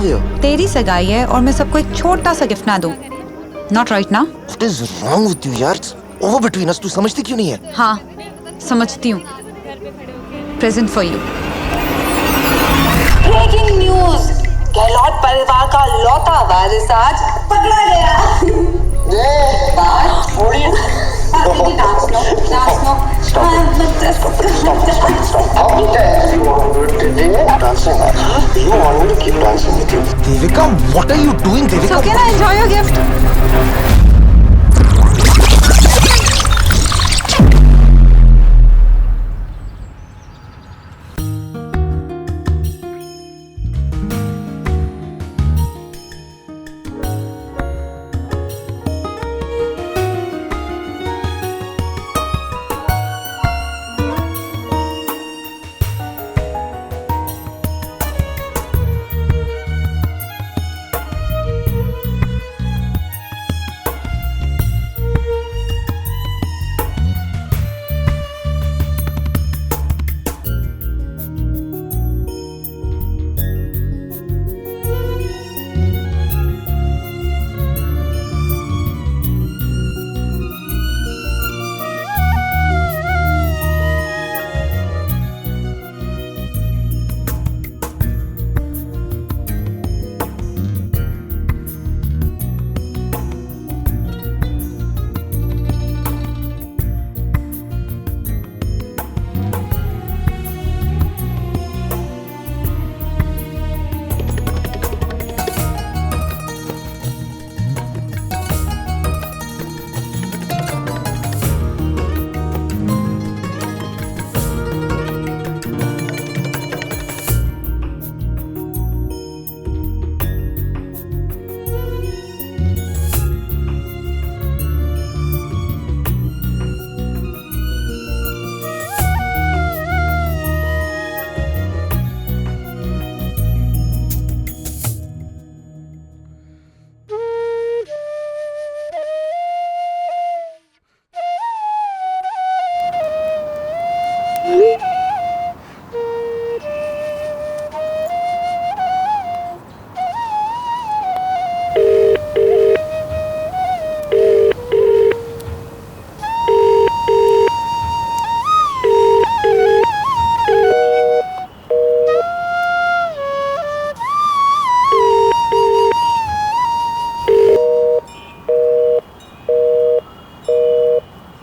गए हो? तेरी सगाई है और मैं सबको एक छोटा सा गिफ्ट ना दूं? Not right now? What is wrong with you यार? Over between us, तू समझती क्यों नहीं है? हाँ, समझती हूँ. Present for you. Breaking news, Gehlot परिवार का लौता वारिस आज पकड़ा गया। बात थोड़ी dance no Devika, what are you doing, Devika? So can I enjoy your gift?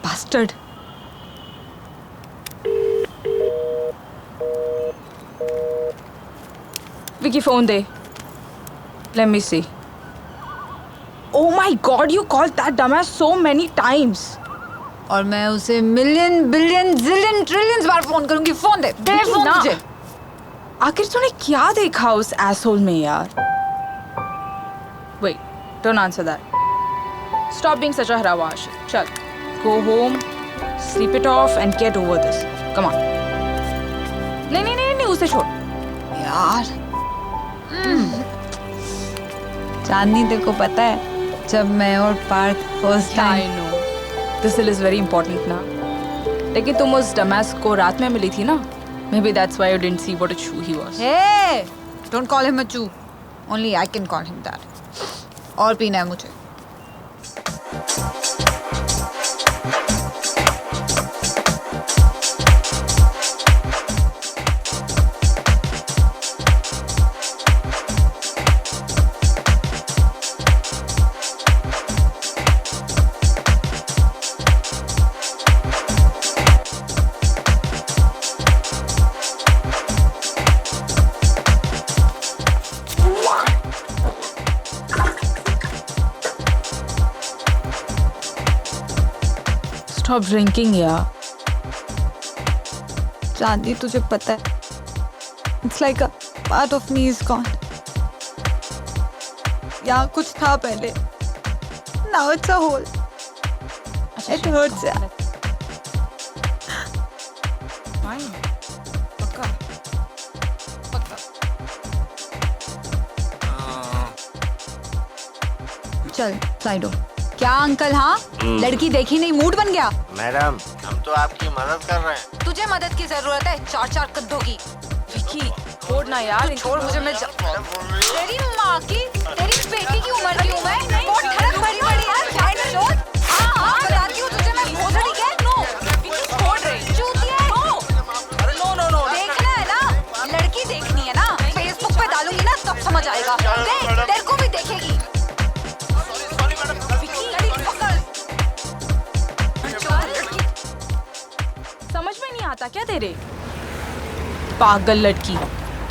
Bastard. Vicky, phone de. Let me see. Oh my God, you called that dumbass so many times. और मैं उसे मिलियन बिलियन जिलियन ट्रिलियन बार phone करूंगी. Phone दे phone ना। मुझे. आखिर तूने क्या देखा उस एसहोल में यार? Wait, don't answer that. Stop being such a harawash. चल, go home, sleep it off and get over this. Come on. नहीं, उसे छोड़. यार चांदनी, तेरे को पता है जब मैं और Parth first I time know. This is very important ना. लेकिन तुम उस डमैस को रात में मिली थी ना? Maybe that's why you didn't see what a chew he was. Hey, don't call him a Jew. Only I can call him that. और पीना है मुझे. Stop drinking यार. चांदनी, तुझे पता है It's like a part of me is gone. यहाँ कुछ था पहले. Now it's a hole. It hurts यार. Fine. पक्का. चल साइड हो. क्या अंकल? हाँ, लड़की देखी नहीं, मूड बन गया. मैडम, हम तो आपकी मदद कर रहे हैं. तुझे मदद की जरूरत है 4-4 कद्दों की. विकी, छोड़ ना यार. छोड़ मुझे. मैं तेरी क्या तेरे? पागल लड़की,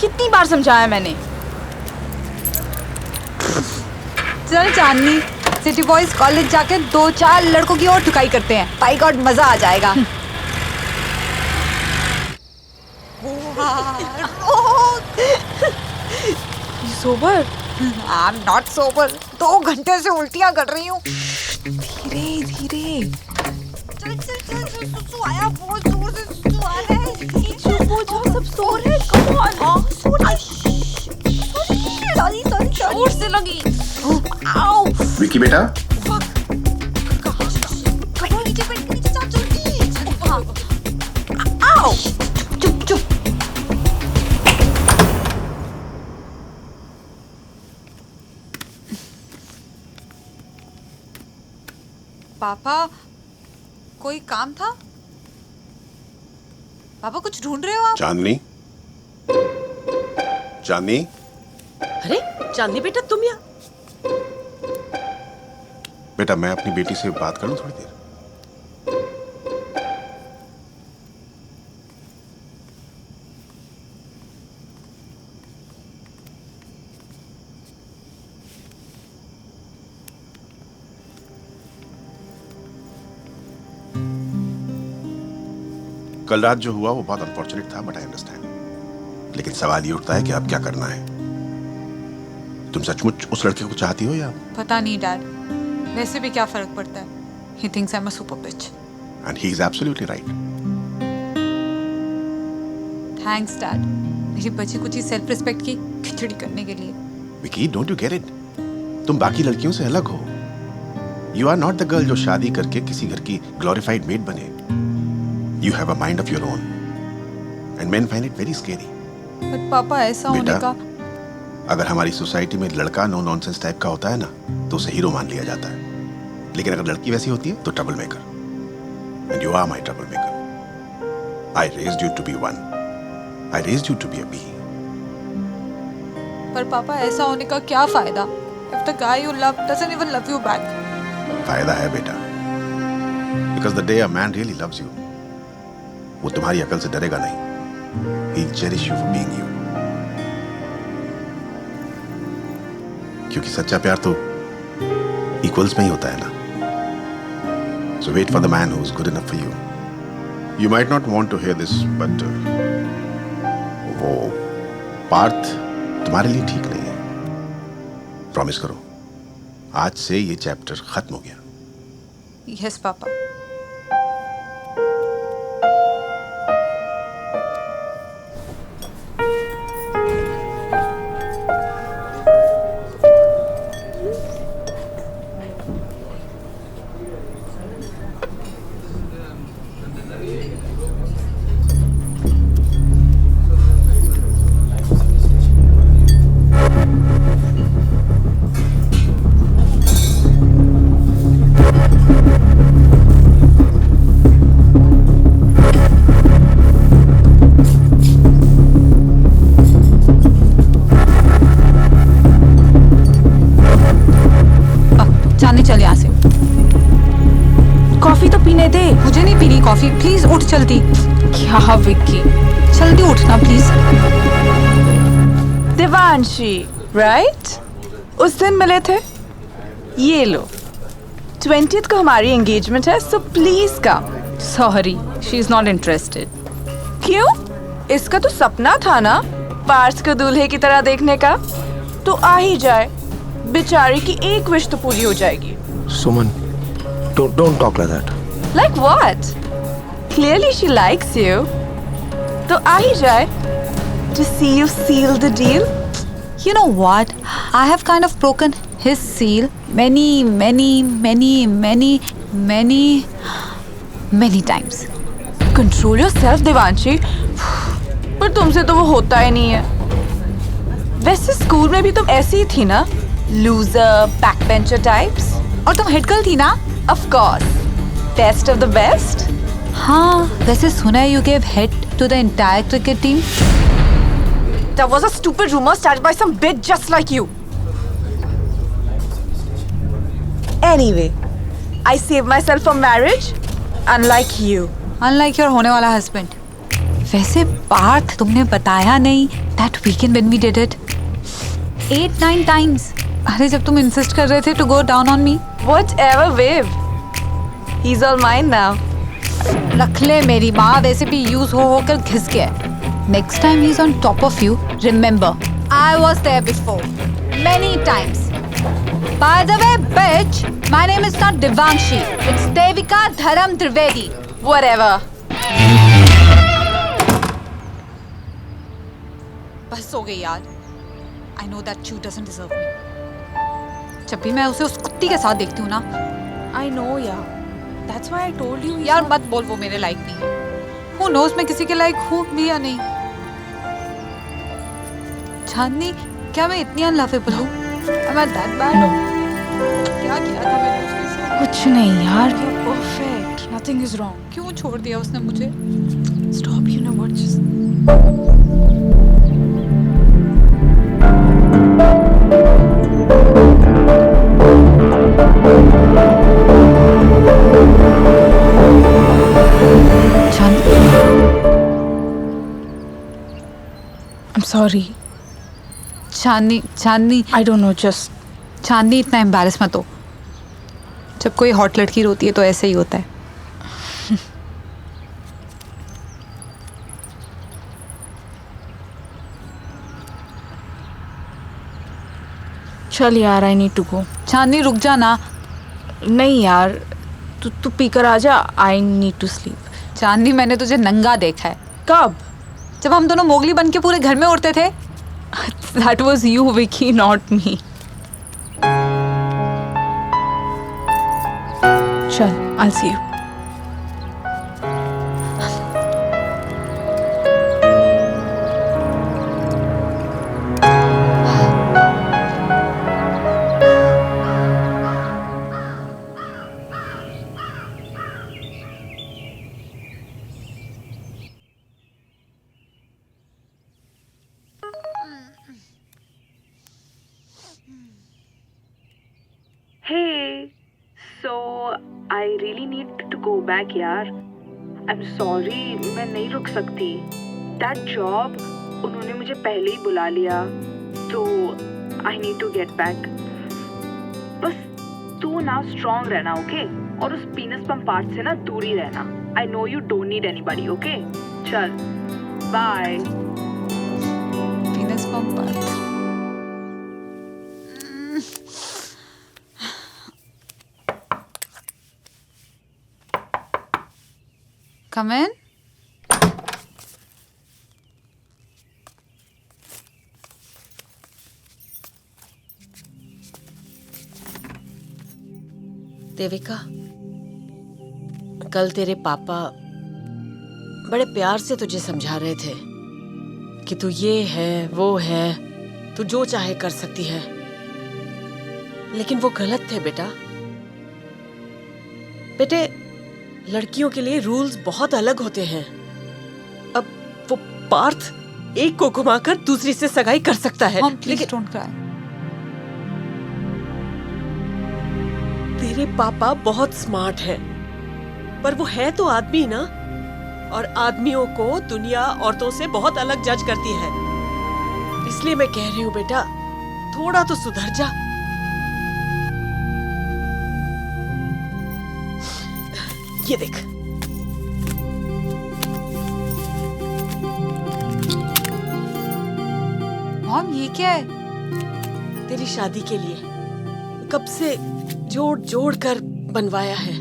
कितनी बार समझाया मैंने। चल चांदनी, सिटी बॉयज कॉलेज जाके 2-4 लड़कों की और ठुकाई करते हैं। बाय गॉड मजा आ जाएगा। Sober? I am not sober. 2 घंटे से उल्टियां कर रही हूँ। धीरे धीरे। चल चल चल, सुसु आया, बहुत जोर से सुसु आ रहा है। चुप हो जाओ, सब सो रहे हैं। Come on. सॉरी सॉरी जोर से लगी। आओ। विकी बेटा, कपड़ों नीचे पेट के नीचे जाओ जल्दी। आओ। चुप चुप। पापा, कोई काम था? पापा कुछ ढूंढ रहे हो आप? चांदनी, चांदनी, अरे चांदनी बेटा, तुम यहाँ? बेटा मैं अपनी बेटी से बात करूं थोड़ी देर? कल रात जो हुआ वो बहुत अनफॉर्चुनेट था, बट आई अंडरस्टैंड। लेकिन सवाल ये उठता है कि अब क्या करना है। तुम सचमुच उस लड़के को चाहती हो या? पता नहीं डैड, वैसे भी क्या फर्क पड़ता है। He thinks I'm a super bitch. And he is absolutely right. Thanks dad, मेरी बची कुछ सेल्फ रिस्पेक्ट की खिचड़ी करने के लिए। Vicky, don't you get it? तुम बाकी लड़कियों से अलग हो। You are not the girl जो शादी करके किसी घर की ग्लोरिफाइड मेड बने। You have a mind of your own, and men find it very scary. But पापा ऐसा होने का। अगर हमारी सोसाइटी में लड़का नो नॉनसेंस टाइप का होता है ना, तो उसे हीरो मान लिया जाता है। लेकिन अगर लड़की वैसी होती है तो trouble maker. And you are my trouble maker. I raised you to be one. I raised you to be a bee. पर पापा ऐसा होने का क्या फायदा? If the guy you love doesn't even love you back. फायदा है बेटा, because the day a man really loves you, वो तुम्हारी अकल से डरेगा नहीं। He'll cherish you for being you. क्योंकि सच्चा प्यार तो इक्वल्स में ही होता है ना। So wait for the man who's good enough for you. You might not want to hear this, but वो पार्थ तुम्हारे लिए ठीक नहीं है। प्रॉमिस करो, आज से ये चैप्टर खत्म हो गया। Yes पापा। चल यहाँ से। कॉफी तो पीने दे। मुझे नहीं पीनी कॉफी, प्लीज उठ जल्दी। क्या विक्की, जल्दी उठना प्लीज। देवांशी, राइट? उस दिन मिले थे। ये लो, 20th को हमारी एंगेजमेंट है, so please come. Sorry, she is not interested. क्यों? इसका तो सपना था ना, पार्थ को दूल्हे की तरह देखने का। तो आ ही जाए, बेचारी की एक विश तो पूरी हो जाएगी। Suman, don't talk like that. Like what? Clearly she likes you. तो आ ही जाए, to see you seal the deal. You know what? I have kind of broken his seal many times. Control yourself, Devanshi. पर तुमसे तो वो होता ही नहीं है। वैसे स्कूल में भी तुम ऐसी ही थी ना, लूजर, बैकबेंचर टाइप्स। और तुम हेड गर्ल थी ना? Of course. Best of the best. हाँ, वैसे सुना है you gave head to the entire cricket team. That was a stupid rumor started by some bitch just like you. Anyway, I saved myself for marriage, unlike you. Unlike your होने वाला husband. वैसे पार्थ तुमने बताया नहीं that weekend when we did it 8-9 times. अरे जब तुम insist कर रहे थे to go down on me. Whatever, babe. He's all mine now. रख ले मेरी माँ, वैसे भी यूज हो होकर घिस गया. Next time he's on top of you, remember I was there before many times. By the way, bitch, my name is not Devangshi. It's Devika Dharam Trivedi. Whatever. बस हो गई यार. I know that you doesn't deserve me. जब भी मैं उसे उस कुत्ती के साथ देखती हूँ ना, I know, yeah. That's why I told you. यार मत बोल वो मेरे लायक नहीं है. Who knows मैं किसी के लायक हूँ भी या नहीं. चांदनी, क्या मैं इतनी अनलवेबल हूँ? Am I that bad? No. क्या किया था मैंने उसके साथ? कुछ नहीं यार. You're perfect. Nothing is wrong. क्यों छोड़ दिया उसने मुझे? Stop. You know what? Just. I'm sorry. Chandni I don't know. Just. चांदनी इतना एम्बैरेस मत हो. जब कोई हॉट लड़की रोती है तो ऐसे ही होता है. चल यार, I need to go. चांदनी रुक जा ना. नहीं यार, तू पी कर आ जा. I need to sleep. चांदनी, मैंने तुझे नंगा देखा है. कब? जब हम दोनों मोगली बन के पूरे घर में उड़ते थे. That was you, Vicky, not me. चल, I'll see you. Hey, so I really need to go back यार. I'm sorry, मैं नहीं रुक सकती. That job, उन्होंने मुझे पहले ही बुला लिया, तो I need to get back. बस तू ना strong रहना, okay? और उस penis pump part से ना दूर ही रहना. I know you don't need anybody, okay? चल, bye. Penis pump part. Come in. Devika, कल तेरे पापा बड़े प्यार से तुझे समझा रहे थे कि तू ये है वो है, तू जो चाहे कर सकती है, लेकिन वो गलत थे बेटा. बेटे, लड़कियों के लिए रूल्स बहुत अलग होते हैं. अब वो पार्थ एक को घुमाकर दूसरी से सगाई कर सकता है. Please don't cry. तेरे पापा बहुत स्मार्ट हैं, पर वो है तो आदमी ना, और आदमियों को दुनिया औरतों से बहुत अलग जज करती है. इसलिए मैं कह रही हूँ बेटा, थोड़ा तो सुधर जा. ये देख, मॉम, ये क्या है? तेरी शादी के लिए कब से जोड़ जोड़ कर बनवाया है.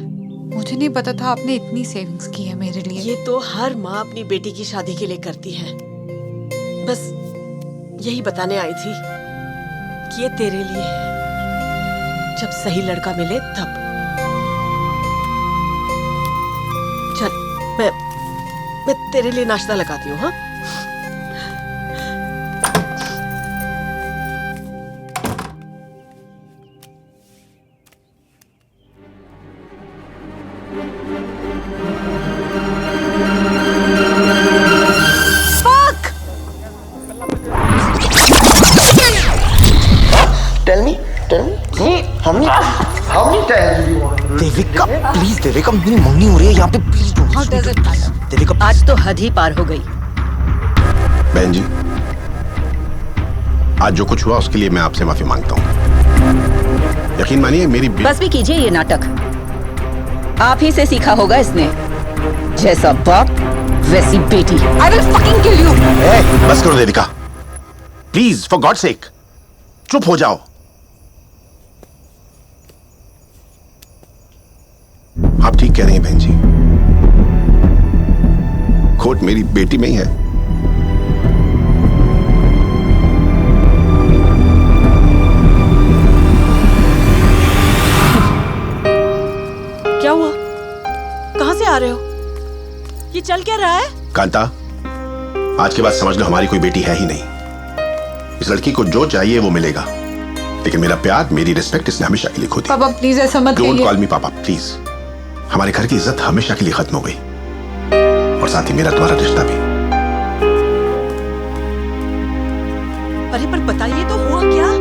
मुझे नहीं पता था आपने इतनी सेविंग्स की है मेरे लिए. ये तो हर माँ अपनी बेटी की शादी के लिए करती है. बस यही बताने आई थी कि ये तेरे लिए है. जब सही लड़का मिले तब. चल, मैं तेरे लिए नाश्ता लगाती हूँ. हाँ, Tell me. How many times do you want to? Devika, please Devika, मेरी मम्मी हो रही है यहाँ पे, please don't. How does it matter? Devika, आज तो हद ही पार हो गई. बहन जी, आज जो कुछ हुआ उसके लिए मैं आपसे माफी मांगता हूँ। यकीन मानिए मेरी बस भी कीजिए ये नाटक। आप ही से सीखा होगा इसने। जैसा बाप वैसी बेटी। I will fucking kill you. बस करो Devika, please for God sake चुप हो जाओ। आप ठीक कह रही हैं बहन जी, खोट मेरी बेटी में ही है। क्या हुआ? कहां से आ रहे हो? ये चल क्या रहा है? कांता, आज के बाद समझ लो हमारी कोई बेटी है ही नहीं। इस लड़की को जो चाहिए वो मिलेगा, लेकिन मेरा प्यार, मेरी रिस्पेक्ट इसने हमेशा के लिए खो दी। पापा प्लीज ऐसा मत डोंट कहिए। कॉल मी पापा प्लीज। हमारे घर की इज्जत हमेशा के लिए खत्म हो गई, और साथ ही मेरा तुम्हारा रिश्ता भी। अरे पर बताइए तो हुआ क्या?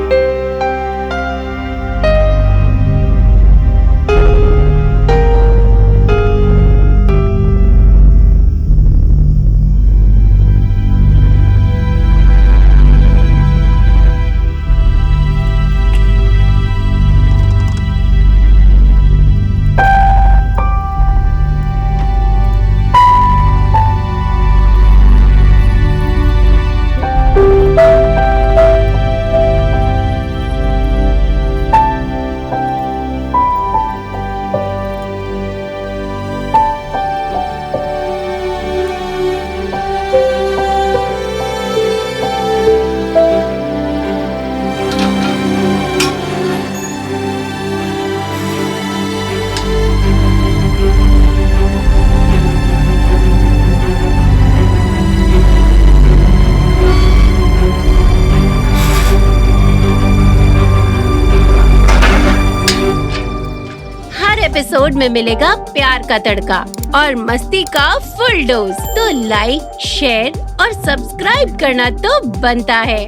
एपिसोड में मिलेगा प्यार का तड़का और मस्ती का फुल डोज। तो लाइक, शेयर और सब्सक्राइब करना तो बनता है।